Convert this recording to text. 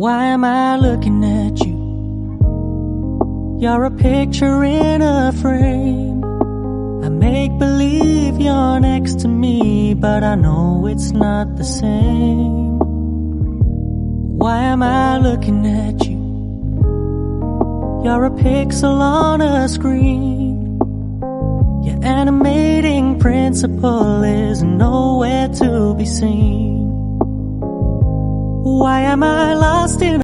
Why am I looking at you? You're a picture in a frame. I make believe you're next to me, but I know it's not the same. Why am I looking at you? You're a pixel on a screen. Your animating principle is nowhere to be seen. Why am I lost in